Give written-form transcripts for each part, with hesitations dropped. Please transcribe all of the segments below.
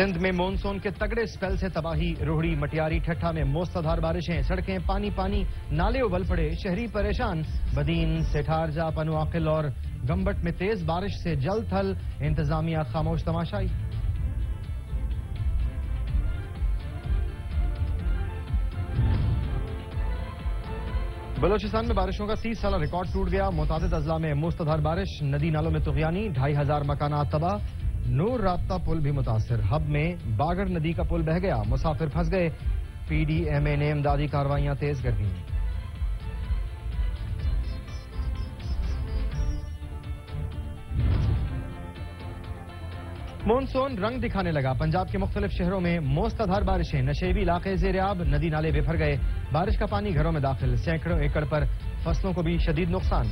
سندھ میں مونسون کے تگڑے سپیل سے تباہی، روہڑی مٹیاری ٹھٹھا میں موسلادھار بارشیں، سڑکیں پانی پانی، نالے ابل پڑے، شہری پریشان۔ بدین، سٹھارجہ، پنواقل اور گمبٹ میں تیز بارش سے جل تھل، انتظامیہ خاموش تماشائی۔ بلوچستان میں بارشوں کا 30 سالہ ریکارڈ ٹوٹ گیا، متعدد اضلاع میں موسلادھار بارش، ندی نالوں میں طغیانی، 2500 مکانات تباہ، نور رابطہ پل بھی متاثر، ہب میں باگر ندی کا پل بہہ گیا، مسافر پھنس گئے، پی ڈی ایم اے نے امدادی کارروائیاں تیز کر دیں۔ مونسون رنگ دکھانے لگا، پنجاب کے مختلف شہروں میں موسلادھار بارشیں، نشیبی علاقے زیر آب، ندی نالے بفر گئے، بارش کا پانی گھروں میں داخل، سینکڑوں ایکڑ پر فصلوں کو بھی شدید نقصان۔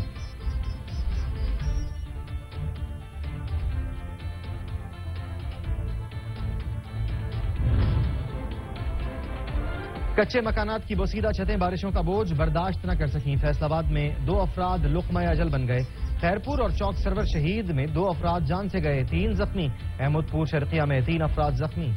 کچے مکانات کی بوسیدہ چھتیں بارشوں کا بوجھ برداشت نہ کر سکیں، فیصل آباد میں 2 افراد لقمہ اجل بن گئے، خیرپور اور چوک سرور شہید میں 2 افراد جان سے گئے، 3 زخمی، احمد پور شرقیہ میں 3 افراد زخمی۔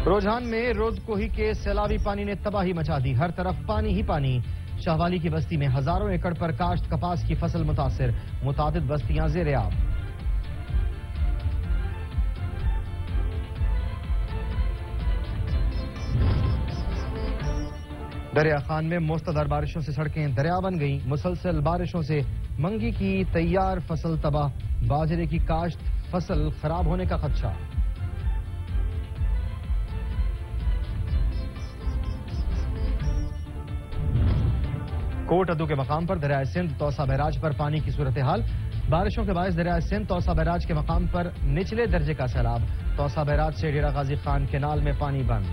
روجھان میں رود کوہی کے سیلابی پانی نے تباہی مچا دی، ہر طرف پانی ہی پانی، شاہوالی کی بستی میں ہزاروں ایکڑ پر کاشت کپاس کی فصل متاثر، متعدد بستیاں زیر آب۔ دریا خان میں موسلادھار بارشوں سے سڑکیں دریا بن گئیں، مسلسل بارشوں سے منگی کی تیار فصل تباہ، باجرے کی کاشت فصل خراب ہونے کا خدشہ۔ کوٹ ادو کے مقام پر دریائے سندھ توسا بیراج پر پانی کی صورتحال، بارشوں کے باعث دریائے سندھ توسا بیراج کے مقام پر نچلے درجے کا سیلاب، توسا بیراج سے ڈیرہ غازی خان کینال میں پانی بند۔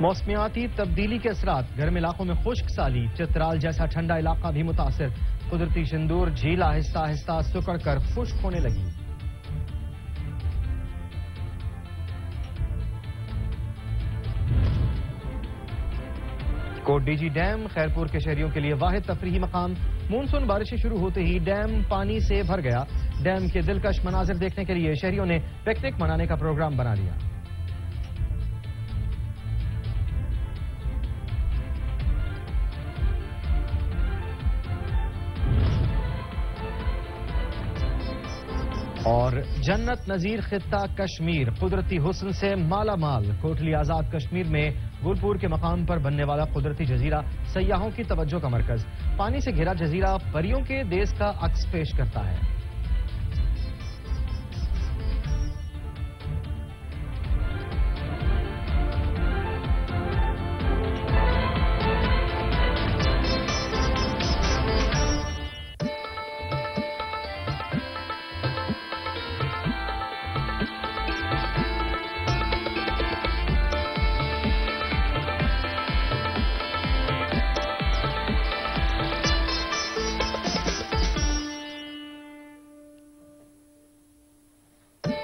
موسمیاتی تبدیلی کے اثرات، گرم علاقوں میں خشک سالی، چترال جیسا ٹھنڈا علاقہ بھی متاثر، قدرتی شندور جھیل آہستہ آہستہ سکڑ کر خشک ہونے لگی۔ کوٹ ڈی جی ڈیم خیرپور کے شہریوں کے لیے واحد تفریحی مقام، مونسون بارشیں شروع ہوتے ہی ڈیم پانی سے بھر گیا، ڈیم کے دلکش مناظر دیکھنے کے لیے شہریوں نے پکنک منانے کا پروگرام بنا لیا۔ اور جنت نظیر خطہ کشمیر قدرتی حسن سے مالا مال، کوٹلی آزاد کشمیر میں گلپور کے مقام پر بننے والا قدرتی جزیرہ سیاحوں کی توجہ کا مرکز، پانی سے گھرا جزیرہ پریوں کے دیس کا عکس پیش کرتا ہے۔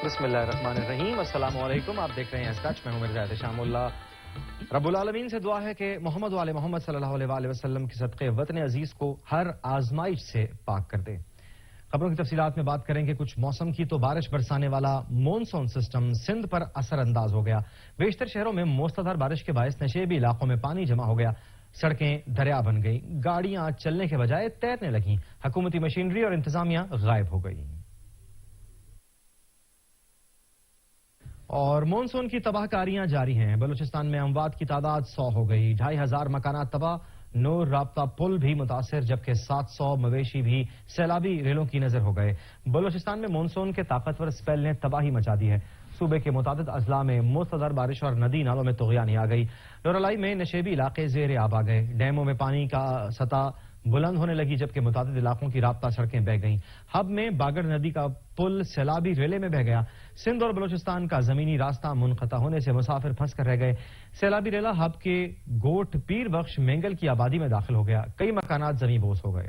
بسم اللہ الرحمن الرحیم، السلام علیکم، آپ دیکھ رہے ہیں سچ، میں ہوں مرزا احتشام اللہ۔ رب العالمین سے دعا ہے کہ محمد وآل محمد صلی اللہ علیہ وآلہ وسلم کے صدقے وطن عزیز کو ہر آزمائش سے پاک کر دے۔ خبروں کی تفصیلات میں بات کریں گے کچھ موسم کی، تو بارش برسانے والا مونسون سسٹم سندھ پر اثر انداز ہو گیا، بیشتر شہروں میں موسلادھار بارش کے باعث نشیبی علاقوں میں پانی جمع ہو گیا، سڑکیں دریا بن گئی، گاڑیاں چلنے کے بجائے تیرنے لگیں، حکومتی مشینری اور انتظامیہ غائب ہو گئی۔ اور مونسون کی تباہ کاریاں جاری ہیں، بلوچستان میں اموات کی تعداد 100 ہو گئی، 2500 مکانات تباہ، نور رابطہ پل بھی متاثر، جبکہ 700 مویشی بھی سیلابی ریلوں کی نظر ہو گئے۔ بلوچستان میں مونسون کے طاقتور سپیل نے تباہی مچا دی ہے، صوبے کے متعدد اضلاع میں موسلادھار بارش اور ندی نالوں میں طغیانی آ گئی، لورالائی میں نشیبی علاقے زیر آب آ گئے، ڈیموں میں پانی کا سطح بلند ہونے لگی، جبکہ متعدد علاقوں کی رابطہ سڑکیں بہہ گئیں، ہب میں باگر ندی کا پل سیلابی ریلے میں بہہ گیا، سندھ اور بلوچستان کا زمینی راستہ منقطع ہونے سے مسافر پھنس کر رہ گئے، سیلابی ریلا ہب کے گوٹ پیر بخش مینگل کی آبادی میں داخل ہو گیا، کئی مکانات زمین بوس ہو گئے۔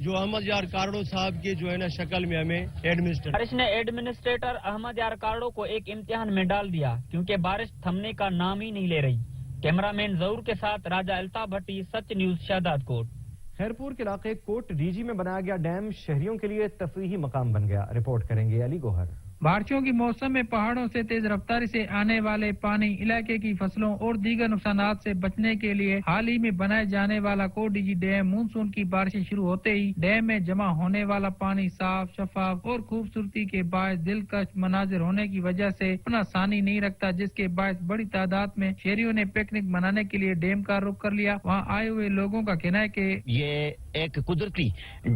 جو احمد یار کارڈو صاحب کے جو ہے نا شکل میں ہمیں ایڈمنسٹریٹر بارش نے ایڈمنسٹریٹر احمد یار کارڈو کو ایک امتحان میں ڈال دیا کیونکہ بارش تھمنے کا نام ہی نہیں لے رہی. کیمرامین ظہور کے ساتھ راجہ الطاف بھٹی، سچ نیوز، شہداد کوٹ. خیرپور کے علاقے کوٹ ڈی جی میں بنایا گیا ڈیم شہریوں کے لیے تفریحی مقام بن گیا. رپورٹ کریں گے علی گوہر. بارشوں کی موسم میں پہاڑوں سے تیز رفتاری سے آنے والے پانی علاقے کی فصلوں اور دیگر نقصانات سے بچنے کے لیے حال ہی میں بنائے جانے والا کوٹ ڈی جی ڈیم مونسون کی بارشیں شروع ہوتے ہی ڈیم میں جمع ہونے والا پانی صاف، شفاف اور خوبصورتی کے باعث دلکش مناظر ہونے کی وجہ سے اپنا ثانی نہیں رکھتا، جس کے باعث بڑی تعداد میں شہریوں نے پکنک منانے کے لیے ڈیم کا رخ کر لیا. وہاں آئے ہوئے لوگوں کا کہنا ہے کہ یہ ایک قدرتی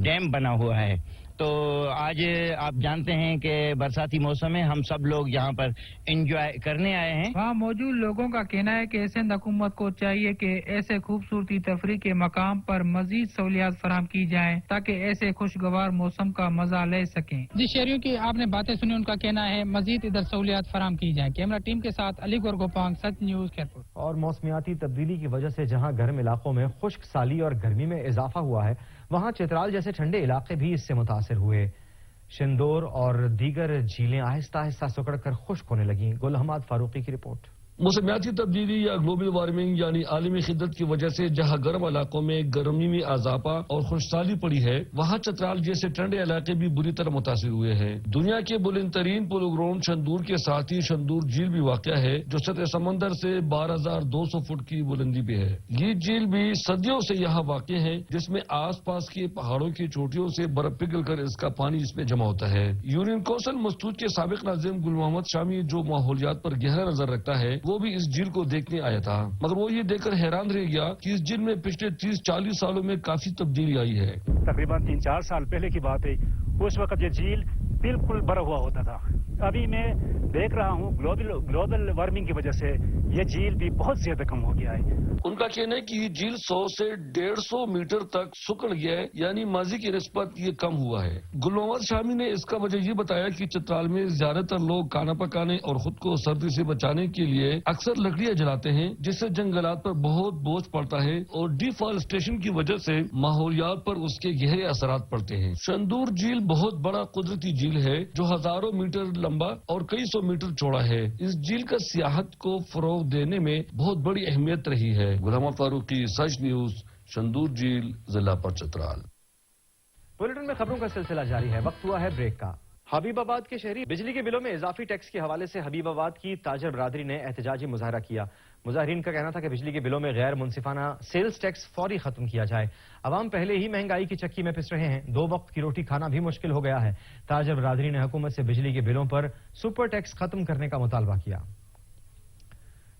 ڈیم بنا ہوا ہے. تو آج آپ جانتے ہیں کہ برساتی موسم میں ہم سب لوگ یہاں پر انجوائے کرنے آئے ہیں. وہاں موجود لوگوں کا کہنا ہے کہ سندھ حکومت کو چاہیے کہ ایسے خوبصورتی تفریح کے مقام پر مزید سہولیات فراہم کی جائیں تاکہ ایسے خوشگوار موسم کا مزہ لے سکیں. جی شہریوں کی آپ نے باتیں سنی، ان کا کہنا ہے مزید ادھر سہولیات فراہم کی جائیں. کیمرہ ٹیم کے ساتھ علی گور گوپانگ، سچ نیوز، خیرپور. اور موسمیاتی تبدیلی کی وجہ سے جہاں گرم علاقوں میں خشک سالی اور گرمی میں اضافہ ہوا ہے، وہاں چترال جیسے ٹھنڈے علاقے بھی اس سے متاثر ہوئے. شندور اور دیگر جھیلیں آہستہ آہستہ سکڑ کر خشک ہونے لگیں. گل حماد فاروقی کی رپورٹ. موسمیاتی تبدیلی یا گلوبل وارمنگ یعنی عالمی خدت کی وجہ سے جہاں گرم علاقوں میں گرمی میں اضافہ اور خشکسالی پڑی ہے، وہاں چترال جیسے ٹھنڈے علاقے بھی بری طرح متاثر ہوئے ہیں. دنیا کے بلند ترین پولو گراؤنڈ شندور کے ساتھ ہی شندور جھیل بھی واقع ہے جو سطح سمندر سے 12,200 فٹ کی بلندی پہ ہے. یہ جھیل بھی صدیوں سے یہاں واقع ہے، جس میں آس پاس کے پہاڑوں کی چوٹیوں سے برف پگھل کر اس کا پانی اس میں جمع ہوتا ہے. یونین کونسل مستود کے سابق ناظم گل محمد شامی جو ماحولیات پر گہرا نظر رکھتا ہے، وہ بھی اس جھیل کو دیکھنے آیا تھا، مگر وہ یہ دیکھ کر حیران رہ گیا کہ اس جھیل میں پچھلے 30-40 سالوں میں کافی تبدیلی آئی ہے. تقریباً 3-4 سال پہلے کی بات ہے، اس وقت یہ جھیل بالکل بھرا ہوا ہوتا تھا. ابھی میں دیکھ رہا ہوں گلوبل وارمنگ کی وجہ سے یہ جھیل بھی بہت زیادہ کم ہو گیا ہے. ان کا کہنا ہے کہ یہ جھیل 100 سے 150 میٹر تک سکڑ گیا ہے، یعنی ماضی کی نسبت یہ کم ہوا ہے. گل محمد شامی نے اس کا وجہ یہ بتایا کہ چترال میں زیادہ تر لوگ کھانا پکانے اور خود کو سردی سے بچانے کے لیے اکثر لکڑیاں جلاتے ہیں، جس سے جنگلات پر بہت بوجھ پڑتا ہے اور ڈیفارسٹیشن کی وجہ سے ماحولیات پر اس کے گہرے اثرات پڑتے ہیں. شندور جھیل بہت بڑا قدرتی جھیل ہے جو ہزاروں میٹر لمبا اور کئی سو میٹر چوڑا ہے. اس جھیل کا سیاحت کو فروغ دینے میں بہت بڑی اہمیت رہی ہے. غلام فاروقی، سچ نیوز، شندور جھیل، ضلع پر چترال. بلیٹن میں خبروں کا سلسلہ جاری ہے. وقت ہوا ہے بریک کا. حبیب آباد کے شہری بجلی کے بلوں میں اضافی ٹیکس کے حوالے سے حبیب آباد کی تاجر برادری نے احتجاجی مظاہرہ کیا. مظاہرین کا کہنا تھا کہ بجلی کے بلوں میں غیر منصفانہ سیلز ٹیکس فوری ختم کیا جائے. عوام پہلے ہی مہنگائی کی چکی میں پس رہے ہیں، 2 وقت کی روٹی کھانا بھی مشکل ہو گیا ہے. تاجر برادری نے حکومت سے بجلی کے بلوں پر سپر ٹیکس ختم کرنے کا مطالبہ کیا.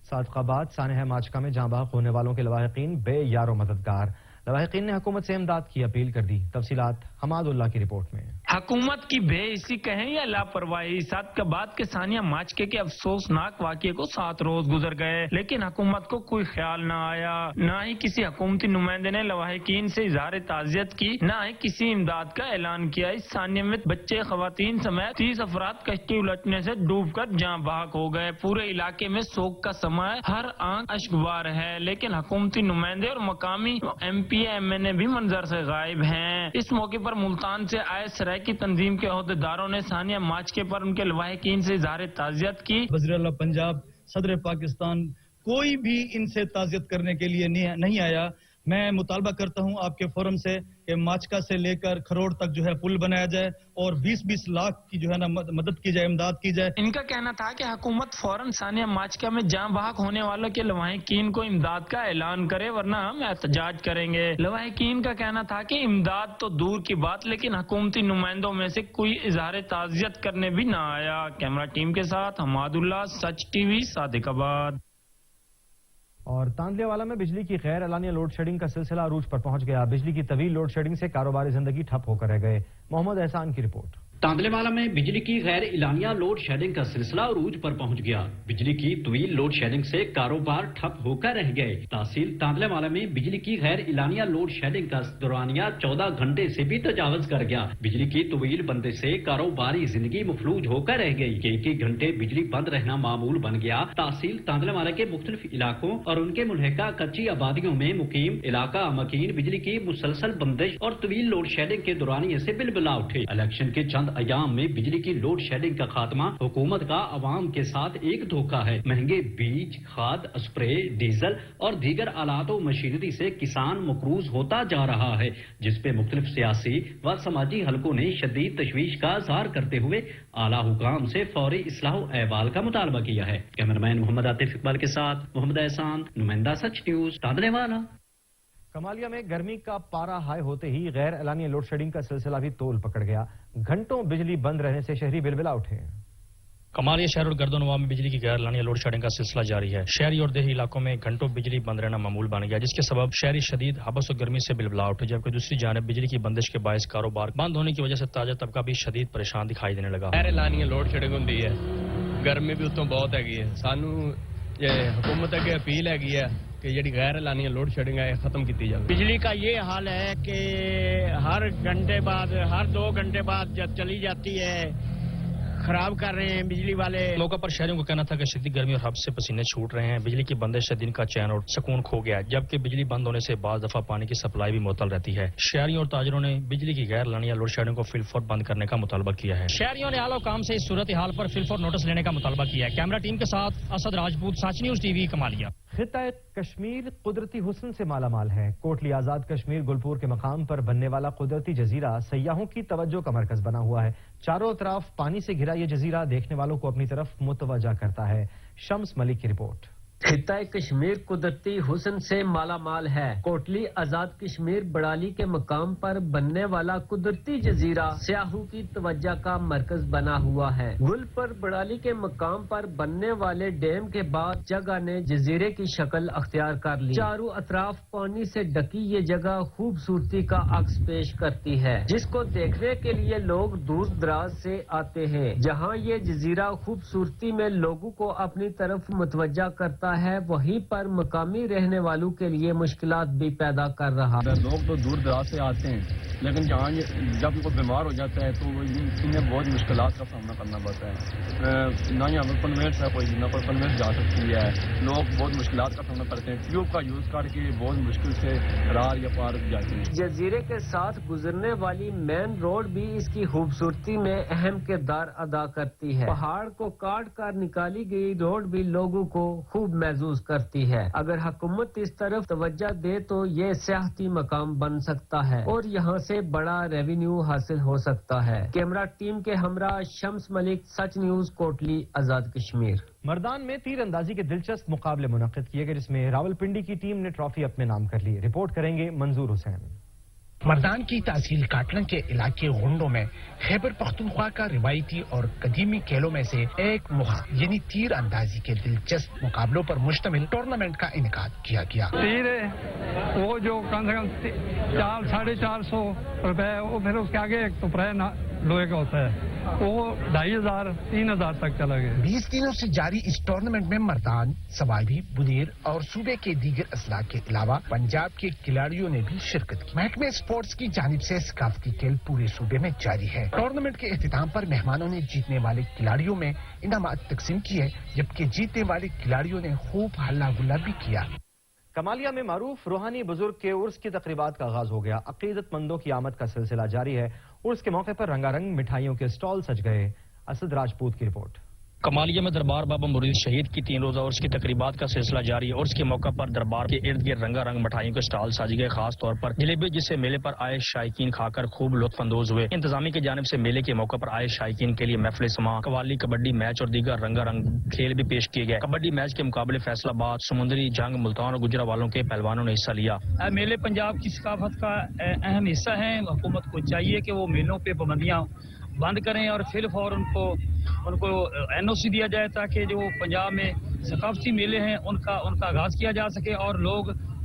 صادق آباد سانحہ ماچکا میں جاں بحق ہونے والوں کے لواحقین بے یار و مددگار. لواحقین نے حکومت سے امداد کی اپیل کر دی. تفصیلات حماد اللہ کی رپورٹ میں. حکومت کی بے حسی کہیں یا لاپرواہی، صادق آباد کے سانحہ ماچکے کے افسوسناک واقعے کو 7 روز گزر گئے لیکن حکومت کو کوئی خیال نہ آیا. نہ ہی کسی حکومتی نمائندے نے لواحقین سے اظہار تعزیت کی، نہ ہی کسی امداد کا اعلان کیا. اس سانحے میں بچے، خواتین سمیت 30 افراد کشتی الٹنے سے ڈوب کر جاں بحق ہو گئے. پورے علاقے میں سوگ کا سماں ہے، ہر آنکھ اشکبار ہے لیکن حکومتی نمائندے اور مقامی MP MNA بھی منظر سے غائب ہیں. اس موقع پر ملتان سے آئے سرائے کی تنظیم کے عہدیداروں نے سانحہ ماچکے پر ان کے لواحقین سے اظہار تعزیت کی. وزیر اعلیٰ پنجاب، صدر پاکستان، کوئی بھی ان سے تعزیت کرنے کے لیے نہیں آیا. میں مطالبہ کرتا ہوں آپ کے فورم سے کہ ماچکا سے لے کر کھروڑ تک جو ہے پل بنایا جائے اور 20-20 لاکھ کی جو ہے نا مدد کی جائے، امداد کی جائے. ان کا کہنا تھا کہ حکومت فوراً سانحہ ماچکا میں جاں بحق ہونے والوں کے لواحقین کو امداد کا اعلان کرے ورنہ ہم احتجاج کریں گے. لواحقین کا کہنا تھا کہ امداد تو دور کی بات لیکن حکومتی نمائندوں میں سے کوئی اظہار تعزیت کرنے بھی نہ آیا. کیمرہ ٹیم کے ساتھ حماد اللہ، سچ ٹی وی، صادق آباد. اور تاندلے والا میں بجلی کی غیر اعلانیہ لوڈ شیڈنگ کا سلسلہ عروج پر پہنچ گیا. بجلی کی طویل لوڈ شیڈنگ سے کاروباری زندگی ٹھپ ہو کر رہ گئے. محمد احسان کی رپورٹ. تاندلے والا میں بجلی کی غیر اعلانیہ لوڈ شیڈنگ کا سلسلہ عروج پر پہنچ گیا۔ بجلی کی طویل لوڈ شیڈنگ سے کاروبار ٹھپ ہو کر رہ گئے۔ تحصیل تاندلے والا میں بجلی کی غیر اعلانیہ لوڈ شیڈنگ کا دورانیہ 14 گھنٹے سے بھی تجاوز کر گیا۔ بجلی کی طویل بندے سے کاروباری زندگی مفلوج ہو کر رہ گئی۔ کئی گھنٹے بجلی بند رہنا معمول بن گیا۔ تحصیل تاندلے والا کے مختلف علاقوں اور ان کے ملحقہ کچی آبادیوں میں مقیم علاقہ مکین بجلی کی مسلسل بندش اور طویل لوڈ شیڈنگ کے دورانیے سے بلبلا اٹھے۔ الیکشن کے چند ایام میں بجلی کی لوڈ شیڈنگ کا خاتمہ حکومت کا عوام کے ساتھ ایک دھوکہ ہے۔ مہنگے بیج، کھاد، اسپرے، ڈیزل اور دیگر آلات و مشینری سے کسان مقروض ہوتا جا رہا ہے، جس پہ مختلف سیاسی و سماجی حلقوں نے شدید تشویش کا اظہار کرتے ہوئے اعلیٰ حکام سے فوری اصلاح و احوال کا مطالبہ کیا ہے۔ کیمرمین محمد عاطف اقبال کے ساتھ محمد احسان، نمائندہ سچ نیوز، تاندلے والا۔ کمالیہ میں گرمی کا پارا ہائی ہوتے ہی غیر اعلانیہ لوڈ شیڈنگ کا سلسلہ بھی تول پکڑ گیا۔ گھنٹوں بجلی بند رہنے سے شہری بلبلا اٹھے۔ کمالیہ شہر اور گردونواں میں بجلی کی غیر اعلانیہ لوڈ شیڈنگ کا سلسلہ جاری ہے۔ شہری اور دیہی علاقوں میں گھنٹوں بجلی بند رہنا معمول بن گیا، جس کے سبب شہری شدید حبس و گرمی سے بلبلا اٹھے، جبکہ دوسری جانب بجلی کی بندش کے باعث کاروبار بند ہونے کی وجہ سے تاجر طبقہ بھی شدید پریشان دکھائی دینے لگا۔ غیر اعلانیہ لوڈ شیڈنگ ہوندی ہے، گرمی بھی اتوں بہت ہے۔ سانو حکومت اگے اپیل ہے کہ جڑی غیر اعلانیہ لوڈ شیڈنگ ہے ختم کی جائے۔ بجلی کا یہ حال ہے کہ ہر گھنٹے بعد، ہر 2 گھنٹے بعد جب چلی جاتی ہے خراب کر رہے ہیں بجلی والے۔ موقع پر شہریوں کو کہنا تھا کہ شدید گرمی اور حبس سے پسینے چھوٹ رہے ہیں۔ بجلی کی بندش سے دن کا چین اور سکون کھو گیا، جبکہ بجلی بند ہونے سے بعض دفعہ پانی کی سپلائی بھی معطل رہتی ہے۔ شہریوں اور تاجروں نے بجلی کی غیر اعلانیہ لوڈ شیڈنگ کو فی الفور بند کرنے کا مطالبہ کیا ہے۔ شہریوں نے اعلیٰ حکام سے اس صورتحال پر فی الفور نوٹس لینے کا مطالبہ کیا ہے۔ کیمرہ ٹیم کے ساتھ اسد راجپوت، سچ نیوز ٹی وی، کمالیہ۔ خطہ کشمیر قدرتی حسن سے مالا مال ہے۔ کوٹلی آزاد کشمیر گلپور کے مقام پر بننے والا قدرتی جزیرہ سیاحوں کی توجہ کا مرکز بنا ہوا ہے۔ چاروں طرف پانی سے گھرا یہ جزیرہ دیکھنے والوں کو اپنی طرف متوجہ کرتا ہے۔ شمس ملک کی رپورٹ۔ خطہ کشمیر قدرتی حسن سے مالا مال ہے۔ کوٹلی آزاد کشمیر بڑالی کے مقام پر بننے والا قدرتی جزیرہ سیاحوں کی توجہ کا مرکز بنا ہوا ہے۔ گل پر بڑالی کے مقام پر بننے والے ڈیم کے بعد جگہ نے جزیرے کی شکل اختیار کر لی۔ چاروں اطراف پانی سے ڈکی یہ جگہ خوبصورتی کا عکس پیش کرتی ہے، جس کو دیکھنے کے لیے لوگ دور دراز سے آتے ہیں۔ جہاں یہ جزیرہ خوبصورتی میں لوگوں کو اپنی طرف متوجہ کرتا ہے، وہیں پر مقامی رہنے والوں کے لیے مشکلات بھی پیدا کر رہا ہے۔ لوگ تو دور دراز سے آتے ہیں، لیکن جہاں جب کوئی بیمار ہو جاتا ہے تو انہیں بہت مشکلات کا سامنا کرنا پڑتا ہے۔ نہ یہاں پر کنوینس ہے، کوئی نہ کوئی کنوینس جا سکتی ہے، لوگ بہت مشکلات کا سامنا کرتے ہیں۔ ٹیوب کا یوز کر کے بہت مشکل سے رار یا پار جاتے ہیں۔ جزیرے کے ساتھ گزرنے والی مین روڈ بھی اس کی خوبصورتی میں اہم کردار ادا کرتی ہے۔ پہاڑ کو کاٹ کر نکالی گئی روڈ بھی لوگوں کو خوب محسوس کرتی ہے۔ اگر حکومت اس طرف توجہ دے تو یہ سیاحتی مقام بن سکتا ہے اور یہاں سے بڑا ریونیو حاصل ہو سکتا ہے۔ کیمرہ ٹیم کے ہمراہ شمس ملک، سچ نیوز، کوٹلی آزاد کشمیر۔ مردان میں تیر اندازی کے دلچسپ مقابلے منعقد کیے گئے، جس میں راولپنڈی کی ٹیم نے ٹرافی اپنے نام کر لی۔ رپورٹ کریں گے منظور حسین۔ مردان کی تحصیل کاٹلن کے علاقے غنڈوں میں خیبر پختونخوا کا روایتی اور قدیمی کھیلوں میں سے ایک مہا یعنی تیر اندازی کے دلچسپ مقابلوں پر مشتمل ٹورنامنٹ کا انعقاد کیا گیا۔ تیر وہ جو کم سے کم 450 روپے، وہ پھر اس کے آگے ایک توپرے لوہے کا ہوتا ہے، وہ 2500 3000 تک چلا گیا۔ 20 دنوں سے جاری اس ٹورنامنٹ میں مردان، سوابی، بنیر اور صوبے کے دیگر اضلاع کے علاوہ پنجاب کے کھلاڑیوں نے بھی شرکت کی۔ محکمہ اسپورٹس کی جانب سے ثقافتی کھیل پورے صوبے میں جاری ہے۔ ٹورنامنٹ کے اختتام پر مہمانوں نے جیتنے والے کھلاڑیوں میں انعامات تقسیم کیے، جبکہ جیتنے والے کھلاڑیوں نے خوب ہلا گلا بھی کیا۔ کمالیہ میں معروف روحانی بزرگ کے عرس کی تقریبات کا آغاز ہو گیا۔ عقیدت مندوں کی آمد کا سلسلہ جاری ہے۔ عرس کے موقع پر رنگا رنگ مٹھائیوں کے سٹال سج گئے۔ اسد راجپوت کی رپورٹ۔ کمالیہ میں دربار بابا مرید شہید کی 3 روزہ عرس کی تقریبات کا سلسلہ جاری ہے۔ عرس کے موقع پر دربار کے ارد گرد رنگا رنگ مٹھائیوں کے سٹال سج گئے، خاص طور پر جلیبی، جس سے میلے پر آئے شائقین کھا کر خوب لطف اندوز ہوئے۔ انتظامیہ کی جانب سے میلے کے موقع پر آئے شائقین کے لیے محفل سماع، قوالی، کبڈی میچ اور دیگر رنگا رنگ کھیل بھی پیش کیے گئے۔ کبڈی میچ کے مقابلے فیصل آباد، سمندری جنگ، ملتان اور گجرانوالوں کے پہلوانوں نے حصہ لیا۔ میلے پنجاب کی ثقافت کا اہم حصہ ہیں۔ حکومت کو چاہیے کہ وہ میلوں پہ پابندیاں بند کریں اور پھر فور ان کو NOC دیا جائے، تاکہ جو پنجاب میں ثقافتی میلے ہیں ان کا آغاز کیا جا سکے اور لوگ